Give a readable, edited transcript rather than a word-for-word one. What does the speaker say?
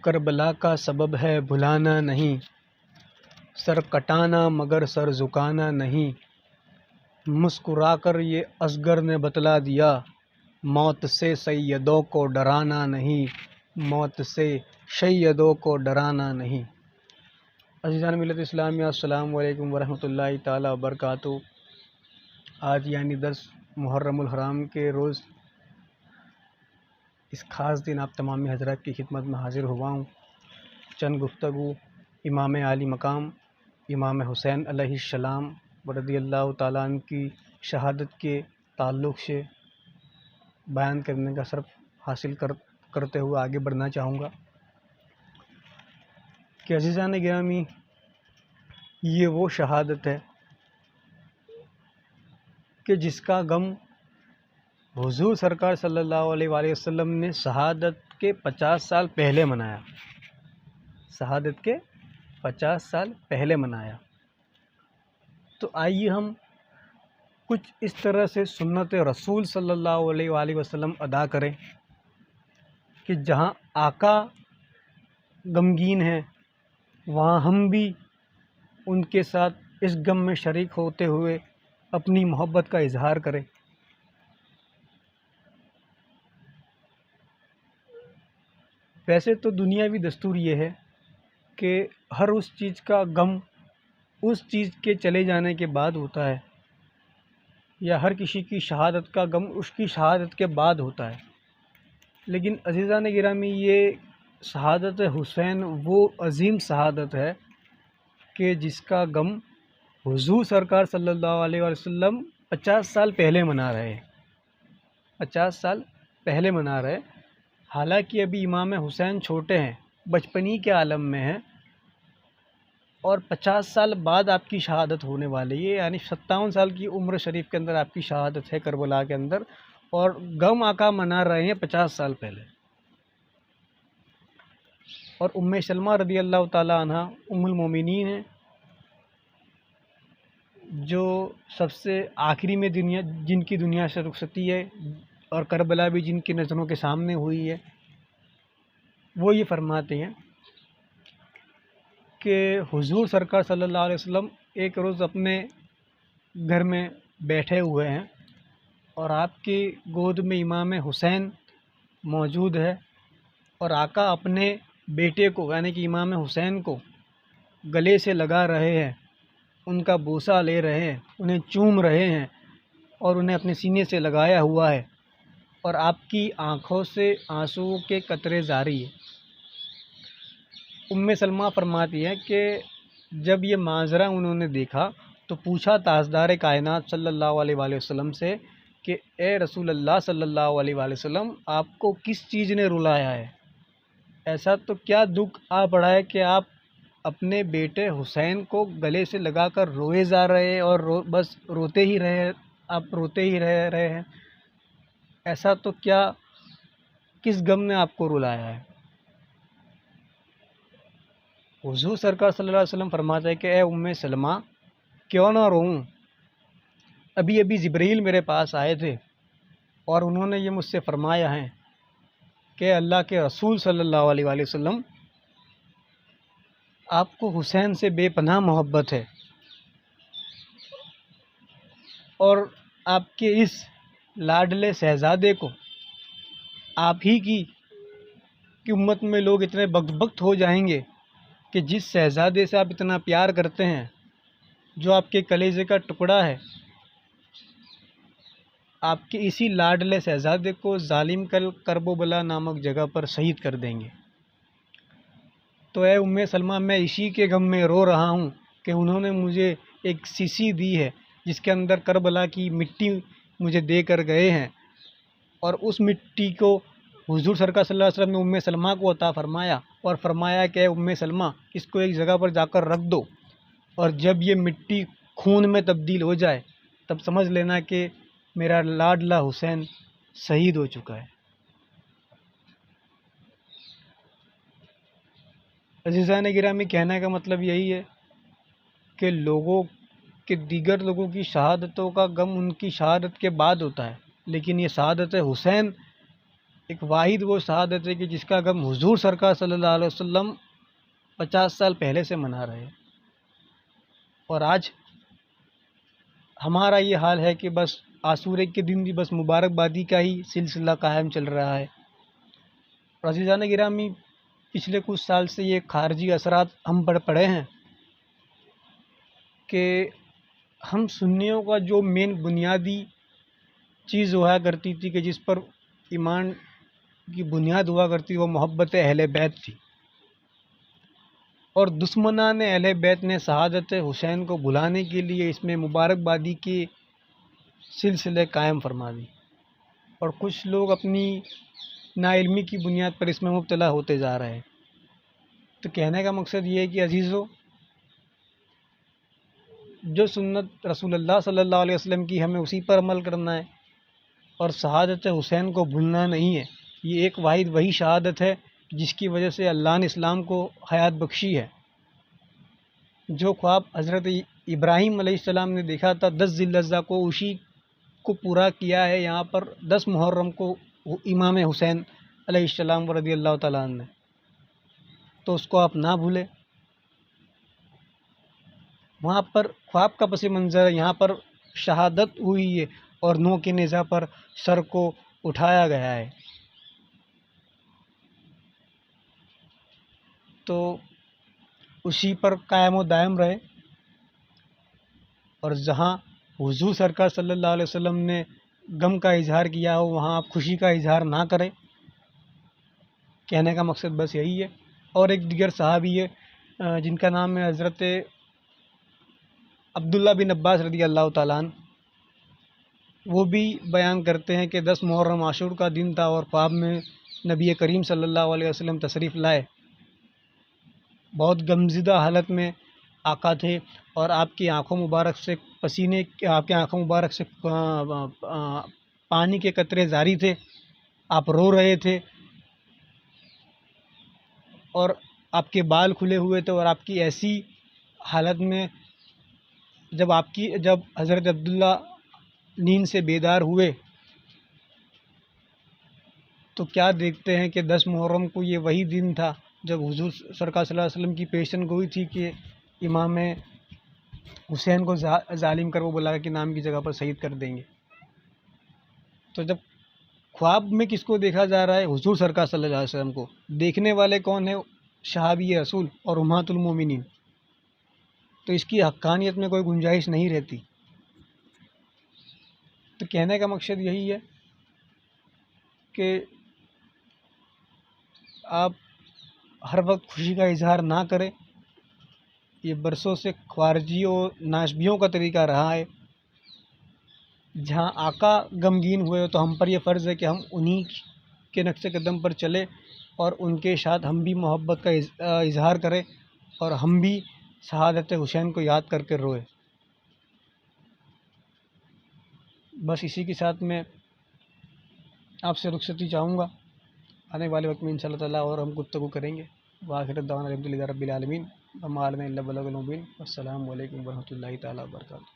کربلا کا سبب ہے بھلانا نہیں، سر کٹانا مگر سر جھکانا نہیں۔ مسکرا کر یہ اصغر نے بتلا دیا، موت سے سیدوں کو ڈرانا نہیں، موت سے سیدوں کو ڈرانا نہیں۔ عزیزان ملت اسلامیہ، السلام علیکم ورحمۃ اللہ تعالیٰ وبرکاتہ۔ آج یعنی 10 محرم الحرام کے روز اس خاص دن آپ تمامی حضرات کی خدمت میں حاضر ہوا ہوں۔ چند گفتگو امام عالی مقام امام حسین علیہ السلام رضی اللہ تعالیٰ عنہ کی شہادت کے تعلق سے بیان کرنے کا شرف حاصل کرتے ہوئے آگے بڑھنا چاہوں گا کہ عزیزان گرامی، یہ وہ شہادت ہے کہ جس کا غم حضور سرکار صلی اللہ علیہ وآلہ وسلم نے شہادت کے 50 سال پہلے منایا، شہادت کے 50 سال پہلے منایا۔ تو آئیے ہم کچھ اس طرح سے سنت رسول صلی اللہ علیہ وآلہ وسلم ادا کریں کہ جہاں آقا غمگین ہیں وہاں ہم بھی ان کے ساتھ اس غم میں شریک ہوتے ہوئے اپنی محبت کا اظہار کریں۔ ویسے تو دنیاوی دستور یہ ہے کہ ہر اس چیز کا غم اس چیز کے چلے جانے کے بعد ہوتا ہے، یا ہر کسی کی شہادت کا غم اس کی شہادت کے بعد ہوتا ہے۔ لیکن عزیزان گرامی، یہ شہادت حسین وہ عظیم شہادت ہے کہ جس کا غم حضور سرکار صلی اللہ علیہ وسلم 50 سال پہلے منا رہے ہیں، 50 سال پہلے منا رہے۔ حالانکہ ابھی امام حسین چھوٹے ہیں، بچپنی کے عالم میں ہیں، اور 50 سال بعد آپ کی شہادت ہونے والی ہے، یعنی 57 سال کی عمر شریف کے اندر آپ کی شہادت ہے کربلا کے اندر، اور غم آقا منا رہے ہیں 50 سال پہلے۔ اور ام سلمہ رضی اللہ تعالیٰ عنہ ام المومنین ہیں، جو سب سے آخری میں جن کی دنیا سے رخصتی ہے، اور کربلا بھی جن کی نظروں کے سامنے ہوئی ہے۔ وہ یہ فرماتے ہیں کہ حضور سرکار صلی اللہ علیہ وسلم ایک روز اپنے گھر میں بیٹھے ہوئے ہیں، اور آپ کی گود میں امام حسین موجود ہے، اور آقا اپنے بیٹے کو یعنی کہ امام حسین کو گلے سے لگا رہے ہیں، ان کا بوسہ لے رہے ہیں، انہیں چوم رہے ہیں، اور انہیں اپنے سینے سے لگایا ہوا ہے، اور آپ کی آنکھوں سے آنسو کے قطرے جاری ہیں۔ ام سلمہ فرماتی ہیں کہ جب یہ منظرہ انہوں نے دیکھا تو پوچھا تاجدار کائنات صلی اللہ علیہ وآلہ وسلم سے کہ اے رسول اللہ صلی اللہ علیہ وآلہ وسلم، آپ کو کس چیز نے رلایا ہے؟ ایسا تو کیا دکھ آ پڑا ہے کہ آپ اپنے بیٹے حسین کو گلے سے لگا کر روئے جا رہے ہیں، اور بس روتے ہی رہے ہیں؟ ایسا تو کیا کس غم نے آپ کو رلایا ہے؟ حضور سرکار صلی اللہ علیہ وسلم فرماتے ہیں کہ اے ام سلمہ، کیوں نہ روؤں؟ ابھی جبرائیل میرے پاس آئے تھے، اور انہوں نے یہ مجھ سے فرمایا ہے کہ اللہ کے رسول صلی اللہ علیہ وآلہ وسلم، آپ کو حسین سے بے پناہ محبت ہے، اور آپ کے اس لاڈلے شہزادے کو آپ ہی کی امت میں لوگ اتنے بخت ہو جائیں گے کہ جس شہزادے سے آپ اتنا پیار کرتے ہیں، جو آپ کے کلیجے کا ٹکڑا ہے، آپ کے اسی لاڈلے شہزادے کو ظالم کرب و بلا نامک جگہ پر شہید کر دیں گے۔ تو اے ام سلمہ، میں اسی کے غم میں رو رہا ہوں کہ انہوں نے مجھے ایک شیشی دی ہے جس کے اندر کربلا کی مٹی مجھے دے کر گئے ہیں، اور اس مٹی کو حضور سرکار صلی اللہ علیہ وسلم نے ام سلمہ کو عطا فرمایا، اور فرمایا کہ اے ام سلمہ، اس کو ایک جگہ پر جا کر رکھ دو، اور جب یہ مٹی خون میں تبدیل ہو جائے تب سمجھ لینا کہ میرا لاڈلا حسین شہید ہو چکا ہے۔ عزیزان گرامی، کہنے کا مطلب یہی ہے کہ دیگر لوگوں کی شہادتوں کا غم ان کی شہادت کے بعد ہوتا ہے، لیکن یہ شہادت حسین ایک واحد وہ شہادت ہے کہ جس کا غم حضور سرکار صلی اللہ علیہ وسلم 50 سال پہلے سے منا رہے ہیں، اور آج ہمارا یہ حال ہے کہ بس عاشورے کے دن بھی بس مبارکبادی کا ہی سلسلہ قائم چل رہا ہے۔ اور عزیزان گرامی، پچھلے کچھ سال سے یہ خارجی اثرات ہم پر پڑے ہیں کہ ہم سنیوں کا جو مین بنیادی چیز ہوا کرتی تھی کہ جس پر ایمان کی بنیاد ہوا کرتی، وہ محبت اہل بیت تھی، اور دشمنان اہل بیت نے شہادت حسین کو بھلانے کے لیے اس میں مبارکبادی کے سلسلے قائم فرما دی، اور کچھ لوگ اپنی ناعلمی کی بنیاد پر اس میں مبتلا ہوتے جا رہے ہیں۔ تو کہنے کا مقصد یہ ہے کہ عزیزو، جو سنت رسول اللہ صلی اللہ علیہ وسلم کی ہمیں اسی پر عمل کرنا ہے، اور شہادت حسین کو بھولنا نہیں ہے۔ یہ ایک واحد وہی شہادت ہے جس کی وجہ سے اللہ نے اسلام کو حیات بخشی ہے۔ جو خواب حضرت ابراہیم علیہ السلام نے دیکھا تھا 10 ذی الحجہ کو، اسی کو پورا کیا ہے یہاں پر 10 محرم کو امام حسین علیہ السلام رضی اللہ تعالیٰ عنہ نے۔ تو اس کو آپ نہ بھولیں۔ وہاں پر خواب کا پس منظر ہے، یہاں پر شہادت ہوئی ہے، اور نو کے نیزہ پر سر کو اٹھایا گیا ہے۔ تو اسی پر قائم و دائم رہے، اور جہاں حضور سرکار صلی اللہ علیہ وسلم نے غم کا اظہار کیا ہو وہاں آپ خوشی کا اظہار نہ کریں۔ کہنے کا مقصد بس یہی ہے۔ اور ایک دیگر صحابی ہے جن کا نام ہے حضرت عبداللہ بن عباس رضی اللہ تعالیٰ عنہ، وہ بھی بیان کرتے ہیں کہ 10 محرم عاشور کا دن تھا، اور خواب میں نبی کریم صلی اللہ علیہ وسلم تشریف لائے۔ بہت غمزدہ حالت میں آقا تھے، اور آپ کی آنکھوں مبارک سے آپ کی آنکھوں مبارک سے پانی کے قطرے جاری تھے، آپ رو رہے تھے، اور آپ کے بال کھلے ہوئے تھے، اور آپ کی ایسی حالت میں جب حضرت عبداللہ نیند سے بیدار ہوئے تو کیا دیکھتے ہیں کہ 10 محرم کو یہ وہی دن تھا جب حضور سرکار صلی اللہ علیہ وسلم کی پیشن گوئی تھی کہ امام حسین کو ظالم کر وہ بلا کے نام کی جگہ پر شہید کر دیں گے۔ تو جب خواب میں کس کو دیکھا جا رہا ہے؟ حضور سرکار صلی اللہ علیہ وسلم کو۔ دیکھنے والے کون ہیں؟ صحابی رسول اور امہات المومنین۔ تو اس کی حقانیت میں کوئی گنجائش نہیں رہتی۔ تو کہنے کا مقصد یہی ہے کہ آپ ہر وقت خوشی کا اظہار نہ کریں۔ یہ برسوں سے خوارجیوں اور ناشبیوں کا طریقہ رہا ہے۔ جہاں آقا غمگین ہوئے تو ہم پر یہ فرض ہے کہ ہم انہی کے نقش قدم پر چلے، اور ان کے ساتھ ہم بھی محبت کا اظہار کریں، اور ہم بھی شہادت حسین کو یاد کر کے روئے۔ بس اسی کے ساتھ میں آپ سے رخصتی چاہوں گا۔ آنے والے وقت میں انشاءاللہ تعالیٰ اور ہم گفتگو کریں گے۔ وآخر دعوانا الحمدللہ رب العالمین، وما علینا الا البلاغ المبین۔ السلام علیکم ورحمۃ اللہ تعالیٰ وبرکاتہ۔